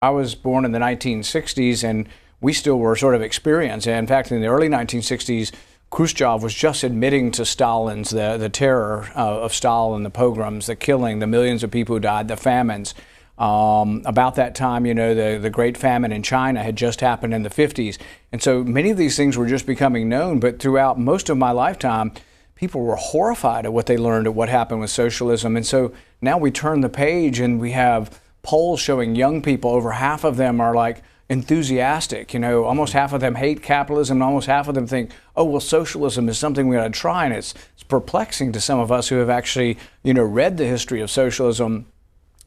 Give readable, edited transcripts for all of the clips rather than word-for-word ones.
I was born in the 1960s, and we still were sort of experiencing. In fact, in the early 1960s, Khrushchev was just admitting to Stalin's the terror of Stalin, the pogroms, the killing, the millions of people who died, the famines. About that time, you know, the Great Famine in China had just happened in the 50s. And so many of these things were just becoming known. But throughout most of my lifetime, people were horrified at what they learned, at what happened with socialism. And so now we turn the page and we have polls showing young people, over half of them are like enthusiastic. You know, almost half of them hate capitalism, and almost half of them think, oh, well, socialism is something we ought to try. And it's perplexing to some of us who have actually, you know, read the history of socialism.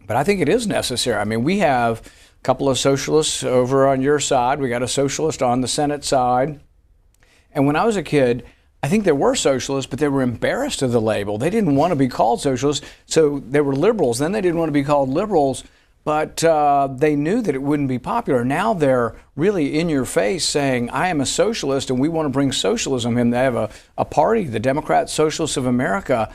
But I think it is necessary. I mean, we have a couple of socialists over on your side. We got a socialist on the Senate side. And when I was a kid, I think there were socialists, but they were embarrassed of the label. They didn't want to be called socialists, so they were liberals. Then they didn't want to be called liberals, but they knew that it wouldn't be popular. Now they're really in your face saying, I am a socialist, and we want to bring socialism in. They have a party, the Democrat Socialists of America,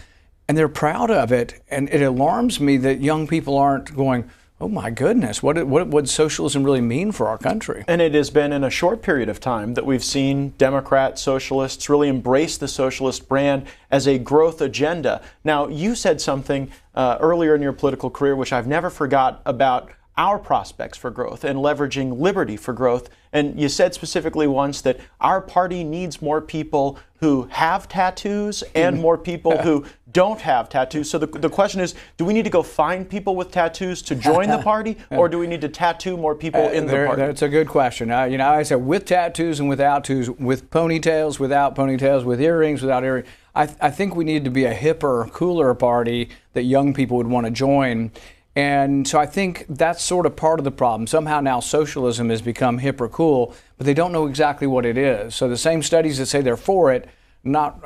and they're proud of it. And it alarms me that young people aren't going, oh my goodness, what would socialism really mean for our country? And it has been in a short period of time that we've seen Democrat socialists really embrace the socialist brand as a growth agenda. Now, you said something earlier in your political career, which I've never forgot, about our prospects for growth and leveraging liberty for growth. And you said specifically once that our party needs more people who have tattoos and more people who don't have tattoos. So the question is, do we need to go find people with tattoos to join the party, or do we need to tattoo more people in the party? That's a good question. You know, I said with tattoos and without tattoos, with ponytails, without ponytails, with earrings, without earrings. I think we need to be a hipper, cooler party that young people would want to join. And so I think that's sort of part of the problem. Somehow now socialism has become hip or cool, but they don't know exactly what it is. So the same studies that say they're for it, not,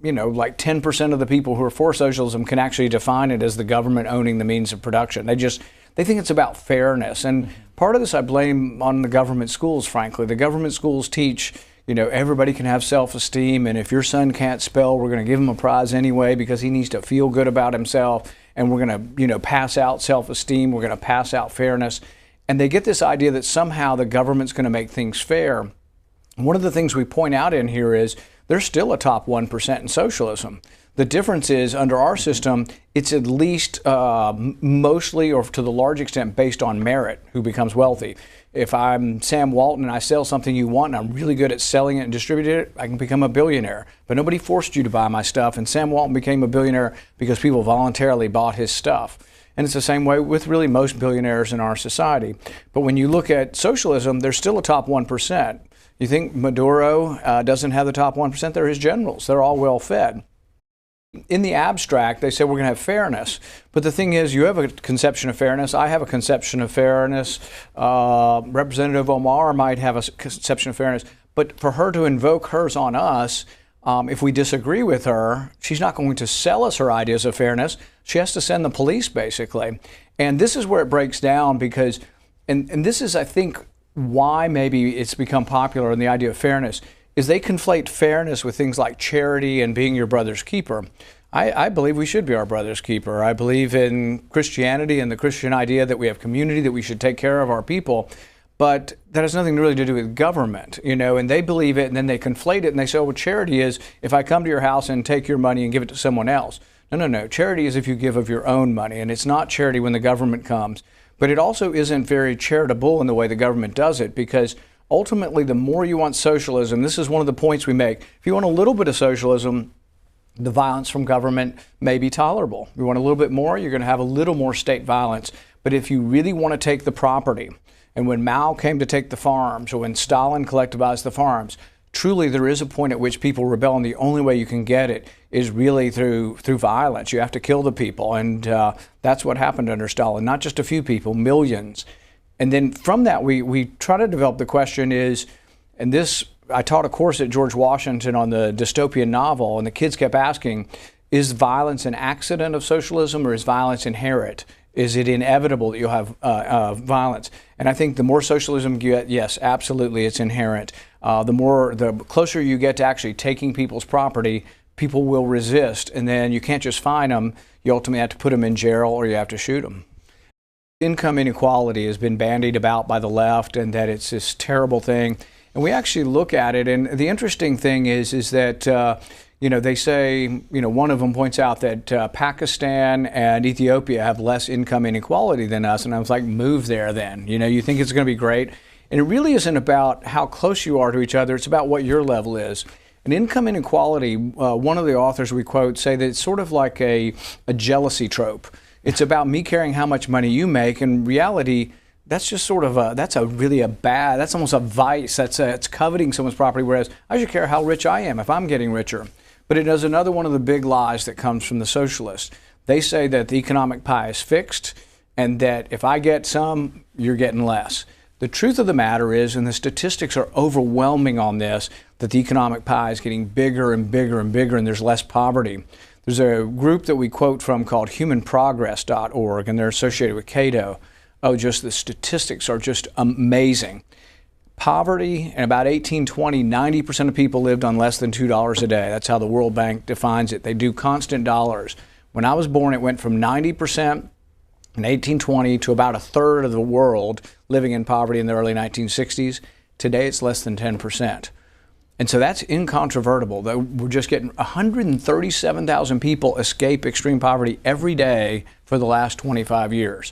you know, like 10% of the people who are for socialism can actually define it as the government owning the means of production. They think it's about fairness. And part of this I blame on the government schools, frankly. The government schools teach, you know, everybody can have self-esteem, and if your son can't spell, we're going to give him a prize anyway because he needs to feel good about himself. And we're going to, you know, pass out self-esteem. We're going to pass out fairness. And they get this idea that somehow the government's going to make things fair. One of the things we point out in here is there's still a top 1% in socialism. The difference is under our system, it's at least mostly or to the large extent based on merit, who becomes wealthy. If I'm Sam Walton and I sell something you want and I'm really good at selling it and distributing it, I can become a billionaire. But nobody forced you to buy my stuff, and Sam Walton became a billionaire because people voluntarily bought his stuff. And it's the same way with really most billionaires in our society. But when you look at socialism, there's still a top 1%. You think Maduro doesn't have the top 1%? They're his generals. They're all well fed. In the abstract, they say we're going to have fairness. But the thing is, you have a conception of fairness. I have a conception of fairness. Representative Omar might have a conception of fairness. But for her to invoke hers on us, if we disagree with her, she's not going to sell us her ideas of fairness. She has to send the police, basically. And this is where it breaks down because, and this is, I think, why maybe it's become popular in the idea of fairness, is they conflate fairness with things like charity and being your brother's keeper. I believe we should be our brother's keeper. I believe in Christianity and the Christian idea that we have community, that we should take care of our people. But that has nothing really to do with government, you know, and they believe it and then they conflate it and they say, oh, well, charity is if I come to your house and take your money and give it to someone else. No. Charity is if you give of your own money, and it's not charity when the government comes. But it also isn't very charitable in the way the government does it, because ultimately, the more you want socialism, this is one of the points we make. If you want a little bit of socialism, the violence from government may be tolerable. If you want a little bit more, you're going to have a little more state violence. But if you really want to take the property, and when Mao came to take the farms, or when Stalin collectivized the farms, truly there is a point at which people rebel, and the only way you can get it is really through violence. You have to kill the people, and that's what happened under Stalin. Not just a few people, millions. And then from that, we try to develop the question is, and this, I taught a course at George Washington on the dystopian novel, and the kids kept asking, is violence an accident of socialism, or is violence inherent? Is it inevitable that you'll have violence? And I think the more socialism you get, yes, absolutely, it's inherent. The closer you get to actually taking people's property, people will resist, and then you can't just fine them. You ultimately have to put them in jail, or you have to shoot them. Income inequality has been bandied about by the left and that it's this terrible thing. And we actually look at it, and the interesting thing is that they say, one of them points out that Pakistan and Ethiopia have less income inequality than us, and I was like, move there then. You think it's going to be great. And it really isn't about how close you are to each other, it's about what your level is. And income inequality, one of the authors we quote say that it's sort of like a jealousy trope. It's about me caring how much money you make. In reality, that's just sort of that's almost a vice. It's coveting someone's property, whereas I should care how rich I am if I'm getting richer. But it is another one of the big lies that comes from the socialists. They say that the economic pie is fixed and that if I get some, you're getting less. The truth of the matter is, and the statistics are overwhelming on this, that the economic pie is getting bigger and bigger and bigger and there's less poverty. There's a group that we quote from called humanprogress.org, and they're associated with Cato. Oh, just the statistics are just amazing. Poverty in about 1820, 90% of people lived on less than $2 a day. That's how the World Bank defines it. They do constant dollars. When I was born, it went from 90% in 1820 to about a third of the world living in poverty in the early 1960s. Today, it's less than 10%. And so that's incontrovertible. We're just getting 137,000 people escape extreme poverty every day for the last 25 years.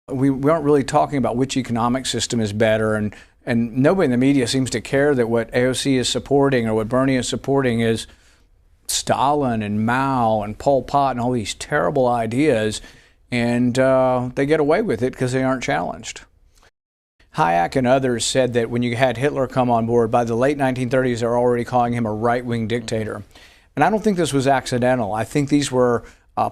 We aren't really talking about which economic system is better, and nobody in the media seems to care that what AOC is supporting or what Bernie is supporting is Stalin and Mao and Pol Pot and all these terrible ideas, and they get away with it because they aren't challenged. Hayek and others said that when you had Hitler come on board, by the late 1930s, they were already calling him a right-wing dictator. And I don't think this was accidental. I think these were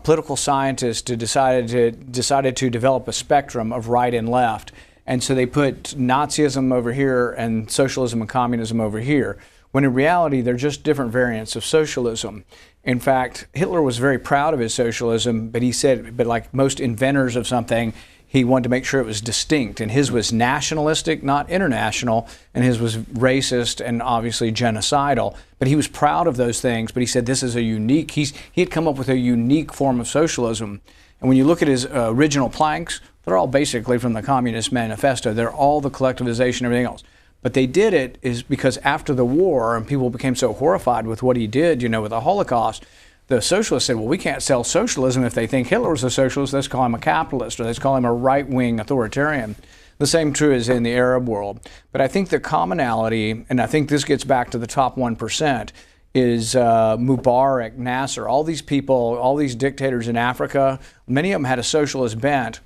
political scientists who decided to develop a spectrum of right and left. And so they put Nazism over here and socialism and communism over here, when in reality, they're just different variants of socialism. In fact, Hitler was very proud of his socialism, but he said, but like most inventors of something, he wanted to make sure it was distinct, and his was nationalistic, not international, and his was racist and obviously genocidal. But he was proud of those things, but he said this is a unique, he had come up with a unique form of socialism. And when you look at his original planks, they're all basically from the Communist Manifesto. They're all the collectivization and everything else. But they did it is because after the war, and people became so horrified with what he did, with the Holocaust, the socialists said, well, we can't sell socialism if they think Hitler was a socialist. Let's call him a capitalist, or let's call him a right-wing authoritarian. The same true is in the Arab world. But I think the commonality, and I think this gets back to the top 1%, is Mubarak, Nasser, all these people, all these dictators in Africa, many of them had a socialist bent,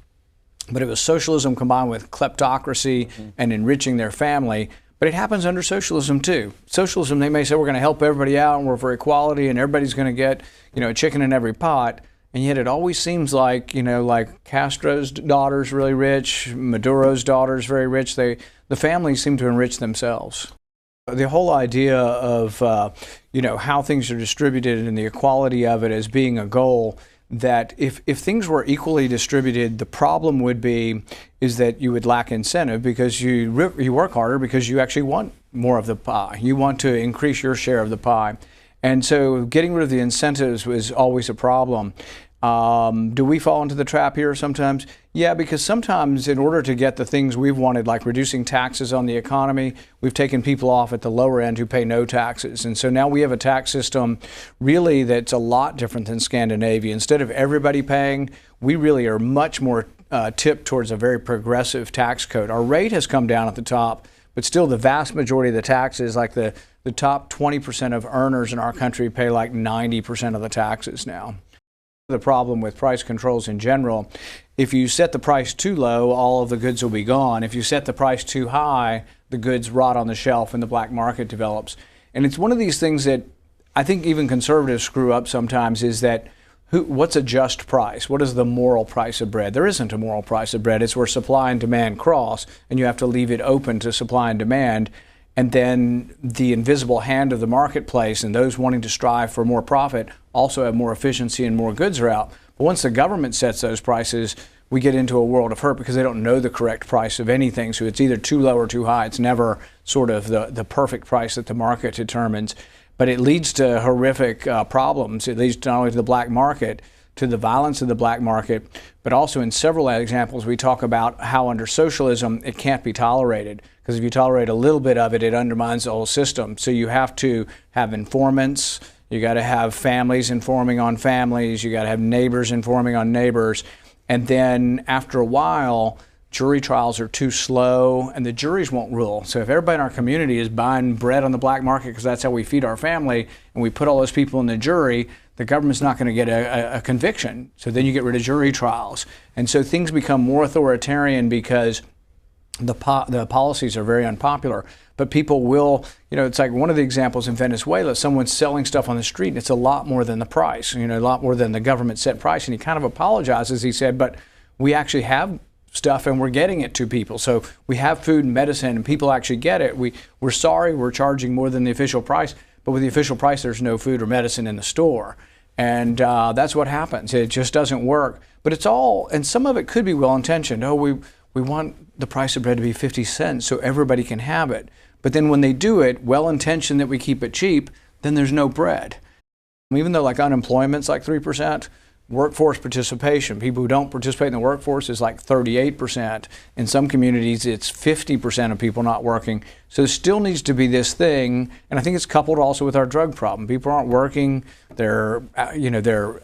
but it was socialism combined with kleptocracy and enriching their family. But it happens under socialism too. Socialism, they may say we're going to help everybody out and we're for equality and everybody's going to get, a chicken in every pot. And yet it always seems like, like Castro's daughter's really rich, Maduro's daughter's very rich. The families seem to enrich themselves. The whole idea of, how things are distributed and the equality of it as being a goal, that if things were equally distributed, the problem would be is that you would lack incentive because you work harder because you actually want more of the pie. You want to increase your share of the pie. And so getting rid of the incentives was always a problem. Do we fall into the trap here sometimes? Yeah, because sometimes in order to get the things we've wanted, like reducing taxes on the economy, we've taken people off at the lower end who pay no taxes. And so now we have a tax system really that's a lot different than Scandinavia. Instead of everybody paying, we really are much more tipped towards a very progressive tax code. Our rate has come down at the top, but still the vast majority of the taxes, like the top 20% of earners in our country pay like 90% of the taxes now. The problem with price controls in general, if you set the price too low, all of the goods will be gone. If you set the price too high, the goods rot on the shelf and the black market develops. And it's one of these things that I think even conservatives screw up sometimes, is that what's a just price? What is the moral price of bread? There isn't a moral price of bread. It's where supply and demand cross, and you have to leave it open to supply and demand. And then the invisible hand of the marketplace and those wanting to strive for more profit also have more efficiency and more goods are out. But once the government sets those prices, we get into a world of hurt because they don't know the correct price of anything. So it's either too low or too high. It's never sort of the perfect price that the market determines. But it leads to horrific problems. It leads not only to the black market, to the violence of the black market, but also in several examples we talk about how under socialism it can't be tolerated, because if you tolerate a little bit of it, it undermines the whole system. So you have to have informants, you got to have families informing on families, you got to have neighbors informing on neighbors, and then after a while jury trials are too slow and the juries won't rule. So if everybody in our community is buying bread on the black market because that's how we feed our family, and we put all those people in the jury, the government's not going to get a conviction. So then you get rid of jury trials. And so things become more authoritarian because the policies are very unpopular. But people will, it's like one of the examples in Venezuela, someone's selling stuff on the street and it's a lot more than the price, a lot more than the government set price. And he kind of apologizes. He said, but we actually have stuff and we're getting it to people. So we have food and medicine and people actually get it. We're sorry we're charging more than the official price, but with the official price there's no food or medicine in the store. And that's what happens. It just doesn't work. But it's all, and some of it could be well-intentioned. Oh, we want the price of bread to be 50 cents so everybody can have it. But then when they do it, well-intentioned that we keep it cheap, then there's no bread. Even though like unemployment's like 3%, workforce participation, people who don't participate in the workforce is like 38%. In some communities, it's 50% of people not working. So there still needs to be this thing, and I think it's coupled also with our drug problem. People aren't working, they're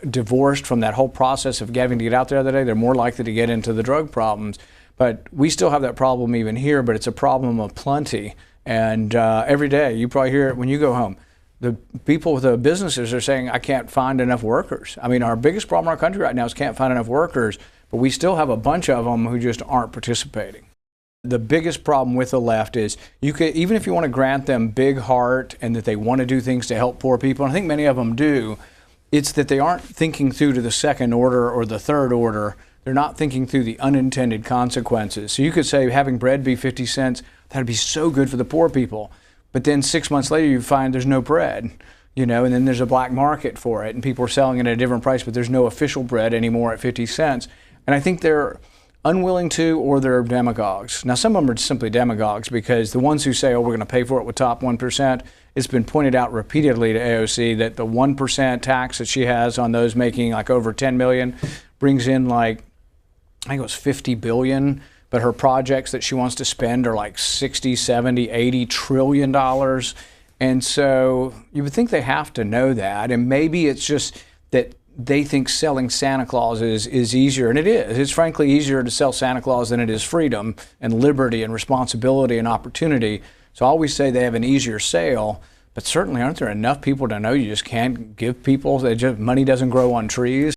divorced from that whole process of having to get out there the other day. They're more likely to get into the drug problems. But we still have that problem even here, but it's a problem of plenty. And every day, you probably hear it when you go home. The people with the businesses are saying, I can't find enough workers. I mean, our biggest problem in our country right now is can't find enough workers, but we still have a bunch of them who just aren't participating. The biggest problem with the left is even if you want to grant them big heart and that they want to do things to help poor people, and I think many of them do, it's that they aren't thinking through to the second order or the third order. They're not thinking through the unintended consequences. So you could say having bread be 50 cents, that'd be so good for the poor people. But then 6 months later, you find there's no bread, and then there's a black market for it, and people are selling it at a different price, but there's no official bread anymore at 50 cents. And I think they're unwilling to, or they're demagogues. Now, some of them are simply demagogues, because the ones who say, oh, we're going to pay for it with top 1%, it's been pointed out repeatedly to AOC that the 1% tax that she has on those making like over 10 million brings in like, I think it was 50 billion. But her projects that she wants to spend are like 60, 70, 80 trillion dollars. And so you would think they have to know that. And maybe it's just that they think selling Santa Claus is easier. And it is. It's frankly easier to sell Santa Claus than it is freedom and liberty and responsibility and opportunity. So I always say they have an easier sale. But certainly aren't there enough people to know you just can't give people, money doesn't grow on trees?